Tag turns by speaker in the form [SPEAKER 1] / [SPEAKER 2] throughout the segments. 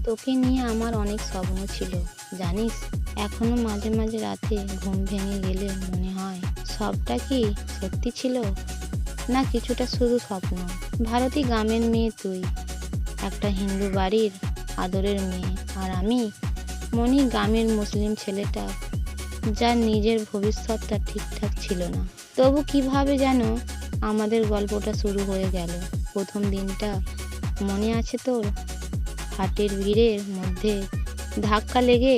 [SPEAKER 1] তোকে নিয়ে আমার অনেক স্বপ্ন ছিল জানিস। এখনো মাঝে মাঝে রাতে ঘুম ভেঙে গেলে মনে হয় সবটা কি সত্যি ছিল, না কিছুটা শুধু স্বপ্ন। ভারতী গ্রামের মেয়ে তুই, একটা হিন্দু বাড়ির আদরের মেয়ে, আর আমি মনি গ্রামের মুসলিম ছেলেটা, যার নিজের ভবিষ্যৎটা ঠিকঠাক ছিল না। তবু কিভাবে যেন আমাদের গল্পটা শুরু হয়ে গেল। প্রথম দিনটা মনে আছে তোর? হাটের ভিড়ের মধ্যে ধাক্কা লেগে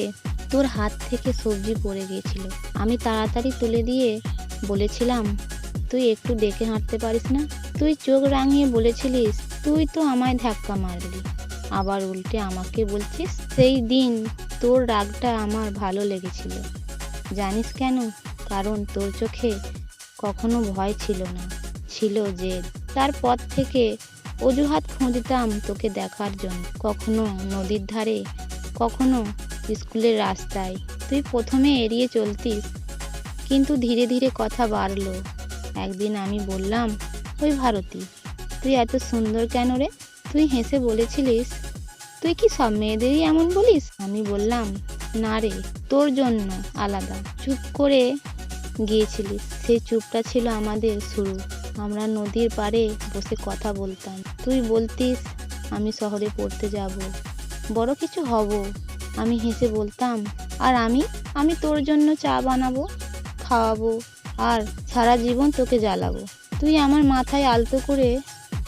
[SPEAKER 1] তোর হাত থেকে সবজি পড়ে গিয়েছিল। আমি তাড়াতাড়ি তুলে দিয়ে বলেছিলাম, তুই একটু দেখে হাঁটতে পারিস না? তুই চোখ রাঙিয়ে বলেছিলিস, তুই তো আমায় ধাক্কা মারলি, আবার উল্টে আমাকে বলছিস। সেই দিন তোর রাগটা আমার ভালো লেগেছিল, জানিস কেন? কারণ তোর চোখে কখনো ভয় ছিল না, ছিল জেদ। তারপর থেকে অজুহাত খুঁজতাম তোকে দেখার জন্য, কখনো নদীর ধারে, কখনো স্কুলের রাস্তায়। তুই প্রথমে এড়িয়ে চলতিস, কিন্তু ধীরে ধীরে কথা বাড়লো। একদিন আমি বললাম, ওই ভারতী, তুই এত সুন্দর কেন রে? তুই হেসে বলেছিলিস, তুই কি সব মেয়েদেরই এমন বলিস? আমি বললাম, না রে, তোর জন্য আলাদা। চুপ করে গিয়েছিলিস। সেই চুপটা ছিল আমাদের শুরু। আমরা নদীর পাড়ে বসে কথা বলতাম। তুই বলতিস, আমি শহরে পড়তে যাব, বড় কিছু হব। আমি হেসে বলতাম, আর আমি তোর জন্য চা বানাবো, খাওয়াবো, আর সারা জীবন তোকে জ্বালাবো। তুই আমার মাথায় আলতো করে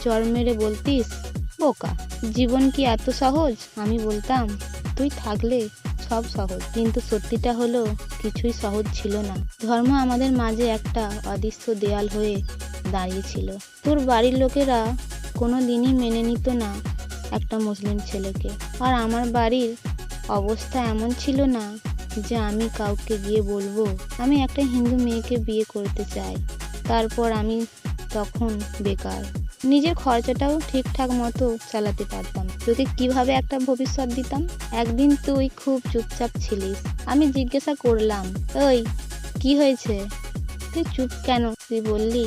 [SPEAKER 1] চড় মেরে বলতিস, বোকা, জীবন কি এত সহজ? আমি বলতাম, তুই থাকলে সব সহজ। কিন্তু সত্যিটা হলো, কিছুই সহজ ছিল না। ধর্ম আমাদের মাঝে একটা অদৃশ্য দেয়াল হয়ে দাঁড়িয়েছিল। তোর বাড়ির লোকেরা কোনো দিনই মেনে নিত না একটা মুসলিম ছেলেকে, আর আমার বাড়ির অবস্থা এমন ছিল না যে আমি কাউকে গিয়ে বলবো আমি একটা হিন্দু মেয়েকে বিয়ে করতে চাই। তারপর আমি তখন বেকার, নিজের খরচাটাও ঠিকঠাক মতো চালাতে পারতাম। তোকে কিভাবে একটা ভবিষ্যৎ দিতাম? একদিন তুই খুব চুপচাপ ছিলিস। আমি জিজ্ঞাসা করলাম, ওই কি হয়েছে, তুই চুপ কেন? তুই বললি,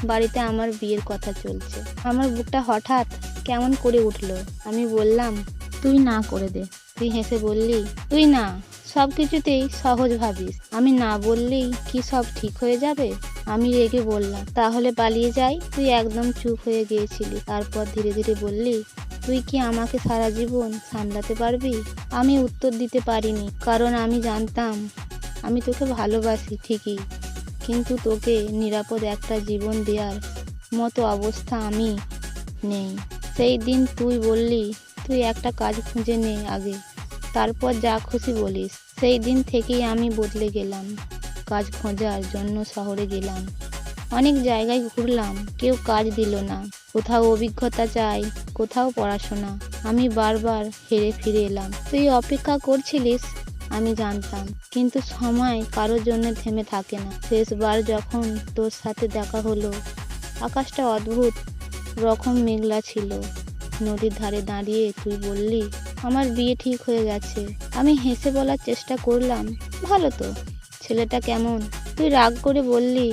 [SPEAKER 1] বাড়িতে আমার বিয়ের কথা চলছে। আমার বুকটা হঠাৎ কেমন করে উঠলো। আমি বললাম, তুই না করে দে। তুই হেসে বললি, তুই না সব কিছুতেই সহজ ভাবিস। আমি না বললেই কি সব ঠিক হয়ে যাবে? আমি রেগে বললাম, তাহলে পালিয়ে যাই। তুই একদম চুপ হয়ে গিয়েছিলি। তারপর ধীরে ধীরে বললি, তুই কি আমাকে সারা জীবন সামলাতে পারবি? আমি উত্তর দিতে পারিনি, কারণ আমি জানতাম আমি তোকে ভালোবাসি ঠিকই, কিন্তু তোকে নিরাপদ একটা জীবন দেওয়ার মতো অবস্থা আমি নেই। সেই দিন তুই বললি, তুই একটা কাজ খুঁজে নে আগে, তারপর যা খুশি বলিস। সেই দিন থেকেই আমি বদলে গেলাম। কাজ খোঁজার জন্য শহরে গেলাম, অনেক জায়গায় ঘুরলাম, কেউ কাজ দিল না। কোথাও অভিজ্ঞতা চাই, কোথাও পড়াশোনা। আমি বারবার হেরে ফিরে এলাম। তুই অপেক্ষা করছিলিস, আমি জানতাম, কিন্তু সময় কারোর জন্য থেমে থাকে না। শেষবার যখন তোর সাথে দেখা হলো, আকাশটা অদ্ভুত রকম মেঘলা ছিল। নদীর ধারে দাঁড়িয়ে তুই বললি, আমার বিয়ে ঠিক হয়ে গেছে। আমি হেসে বলার চেষ্টা করলাম, ভালো তো, ছেলেটা কেমন? তুই রাগ করে বললি,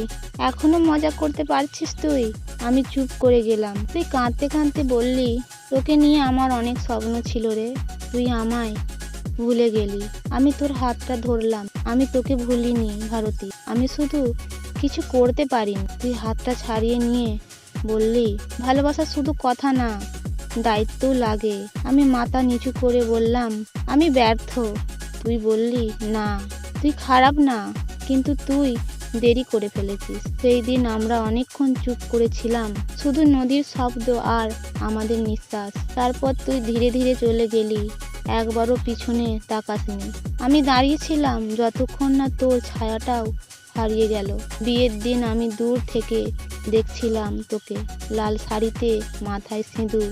[SPEAKER 1] এখনো মজা করতে পারছিস তুই? আমি চুপ করে গেলাম। তুই কাঁদতে কাঁদতে বললি, তোকে নিয়ে আমার অনেক স্বপ্ন ছিল রে, তুই আমায় ভুলে গেলি। আমি তোর হাতটা ধরলাম। আমি তোকে ভুলিনি ভারতী, আমি শুধু কিছু করতে পারিনি। তুই হাতটা ছাড়িয়ে নিয়ে বললি, ভালোবাসা শুধু কথা না, দায়িত্বও লাগে। আমি মাথা নিচু করে বললাম, আমি ব্যর্থ। তুই বললি, না, তুই খারাপ না, কিন্তু তুই দেরি করে ফেলেছিস। সেই দিন আমরা অনেকক্ষণ চুপ করেছিলাম, শুধু নদীর শব্দ আর আমাদের নিঃশ্বাস। তারপর তুই ধীরে ধীরে চলে গেলি, একবারও পিছনে তাকাসনি। আমি দাঁড়িয়েছিলাম যতক্ষণ না তোর ছায়াটাও হারিয়ে গেল। বিয়ের দিন আমি দূর থেকে দেখছিলাম তোকে, লাল শাড়িতে, মাথায় সিঁদুর,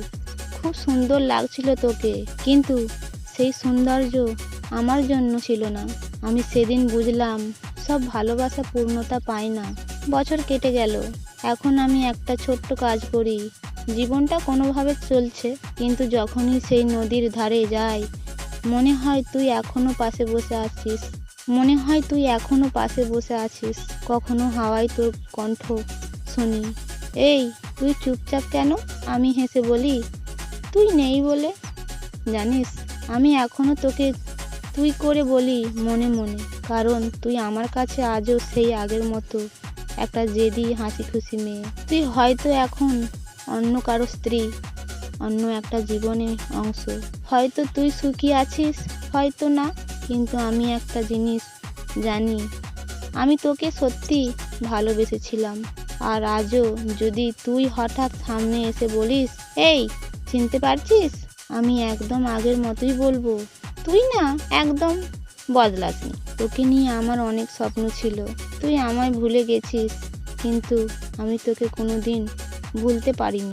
[SPEAKER 1] খুব সুন্দর লাগছিল তোকে, কিন্তু সেই সৌন্দর্য আমার জন্য ছিল না। আমি সেদিন বুঝলাম, সব ভালোবাসা পূর্ণতা পায় না। বছর কেটে গেল, এখন আমি একটা ছোট্ট কাজ করি, জীবনটা কোনোভাবে চলছে। কিন্তু যখনই সেই নদীর ধারে যাই, মনে হয় তুই এখনো পাশে বসে আছিস। মনে হয় তুই এখনো পাশে বসে আছিস। কখনো হাওয়ায় তোর কণ্ঠ শুনি, এই তুই চুপচাপ কেন? আমি হেসে বলি, তুই নেই বলে। জানিস, আমি এখনো তোকে তুই করে বলি মনে মনে, কারণ তুই আমার কাছে আজও সেই আগের মতো একটা জেদি হাসি খুশি মেয়ে। তুই হয়তো এখন অন্য কারো স্ত্রী, অন্য একটা জীবনের অংশ। হয়তো তুই সুখী আছিস, হয়তো না, কিন্তু আমি একটা জিনিস জানি, আমি তোকে সত্যি ভালোবেসেছিলাম। আর আজও যদি তুই হঠাৎ সামনে এসে বলিস, এই চিনতে পারছিস, আমি একদম আগের মতোই বলবো, তুই না একদম বদলাসনি। তোকে নিয়ে আমার অনেক স্বপ্ন ছিল, তুই আমায় ভুলে গেছিস, কিন্তু আমি তোকে কোনোদিন ভুলতে পারিনি।